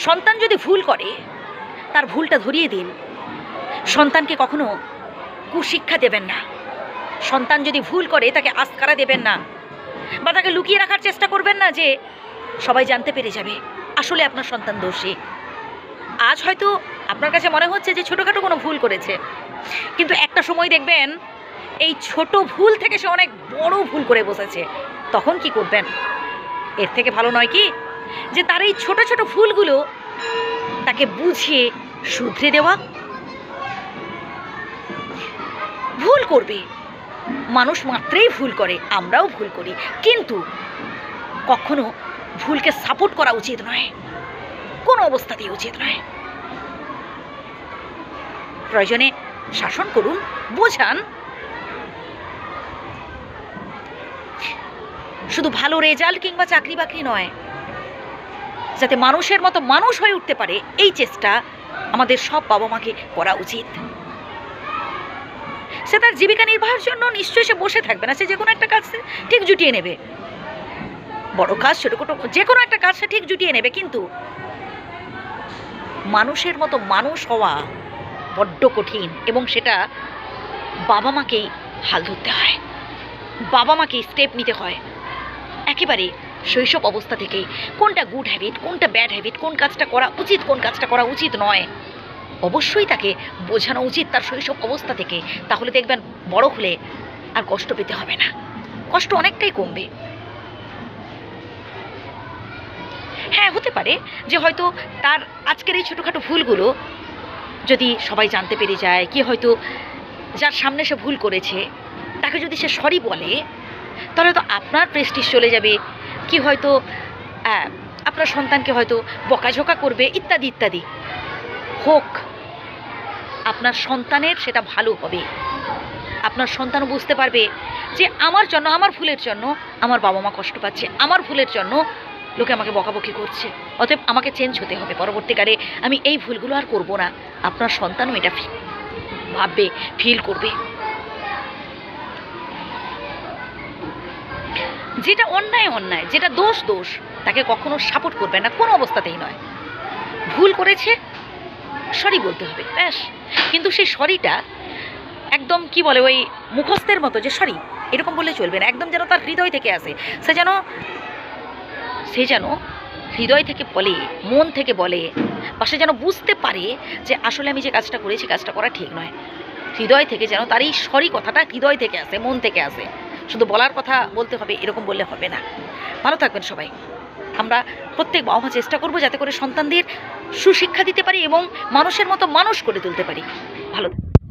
সন্তান যদি ভুল করে তার ভুলটা ধরিয়ে দিন। সন্তানকে কখনো কুশিক্ষা দেবেন না। সন্তান যদি ভুল করে তাকে আস্কারা দেবেন না, বা তাকে লুকিয়ে রাখার চেষ্টা করবেন না যে সবাই জানতে পেরে যাবে আসলে আপনার সন্তান দোষী। আজ হয়তো আপনার কাছে মনে হচ্ছে যে ছোটোখাটো কোনো ভুল করেছে, কিন্তু একটা সময় দেখবেন এই ছোট ভুল থেকে সে অনেক বড় ভুল করে বসেছে। তখন কি করবেন? এর থেকে ভালো নয় কি যে তার এই ছোট ছোট ভুলগুলো তাকে বুঝিয়ে শুধরে দেওয়া? ভুল করবে, মানুষ মাত্রেই ভুল করে, আমরাও ভুল করি, কিন্তু কখনো ভুলকে সাপোর্ট করা উচিত নয়, কোনো অবস্থাতেই উচিত নয়। প্রয়োজনে শাসন করুন, বোঝান, শুধু ভালো রেজাল্ট কিংবা চাকরি বাকরি নয়, যাতে মানুষের মতো মানুষ হয়ে উঠতে পারে এই চেষ্টা আমাদের সব বাবা মাকে করা উচিত। সে তার জীবিকা নির্বাহের জন্য নিশ্চয়ই সে বসে থাকবে না, সে যে কোনো একটা কাজ ঠিক জুটিয়ে নেবে, বড় কাজ ছোটখাটো যে কোনো একটা কাজ সে ঠিক জুটিয়ে নেবে, কিন্তু মানুষের মতো মানুষ হওয়া বড্ড কঠিন, এবং সেটা বাবা মাকেই হাল ধরতে হয়, বাবা মাকেই স্টেপ নিতে হয় একেবারে শৈশব অবস্থা থেকেই। কোনটা গুড হ্যাবিট, কোনটা ব্যাড হ্যাবিট, কোন কাজটা করা উচিত, কোন কাজটা করা উচিত নয়, অবশ্যই তাকে বোঝানো উচিত তার শৈশব অবস্থা থেকে। তাহলে দেখবেন বড় হলে আর কষ্ট পেতে হবে না, কষ্ট অনেকটাই কমবে। হ্যাঁ, হতে পারে যে হয়তো তার আজকের এই ছোটোখাটো ভুলগুলো যদি সবাই জানতে পেরে যায়, কি হয়তো যার সামনে সে ভুল করেছে তাকে যদি সে সরি বলে, তাহলে তো আপনার প্রেস্টিজ চলে যাবে, কি হয়তো আপনার সন্তানকে হয়তো বকাঝোকা করবে ইত্যাদি ইত্যাদি। হোক, আপনার সন্তানের সেটা ভালো হবে, আপনার সন্তানও বুঝতে পারবে যে আমার জন্য, আমার ভুলের জন্য আমার বাবা মা কষ্ট পাচ্ছে, আমার ভুলের জন্য লোকে আমাকে বকাবকি করছে, অতএব আমাকে চেঞ্জ হতে হবে, পরবর্তীকালে আমি এই ভুলগুলো আর করব না। আপনার সন্তানও এটা ভাববে, ফিল করবে। যেটা অন্যায় অন্যায়, যেটা দোষ দোষ, তাকে কখনো সাপোর্ট করবে না, কোনো অবস্থাতেই নয়। ভুল করেছে সরি বলতে হবে, ব্যাস। কিন্তু সেই সরিটা একদম কি বলে ওই মুখস্থের মতো যে সরি এরকম বললে চলবে না, একদম যেন তার হৃদয় থেকে আসে, সে যেন হৃদয় থেকে বলে, মন থেকে বলে, বা সে যেন বুঝতে পারে যে আসলে আমি যে কাজটা করেছি কাজটা করা ঠিক নয়। হৃদয় থেকে যেন তার এই সরি কথাটা হৃদয় থেকে আসে, মন থেকে আসে, শুধু বলার কথা বলতে হবে এরকম বললে হবে না। ভালো থাকবেন সবাই। আমরা প্রত্যেক বাবা মা চেষ্টা করবো যাতে করে সন্তানদের সুশিক্ষা দিতে পারি এবং মানুষের মতো মানুষ করে তুলতে পারি। ভালো।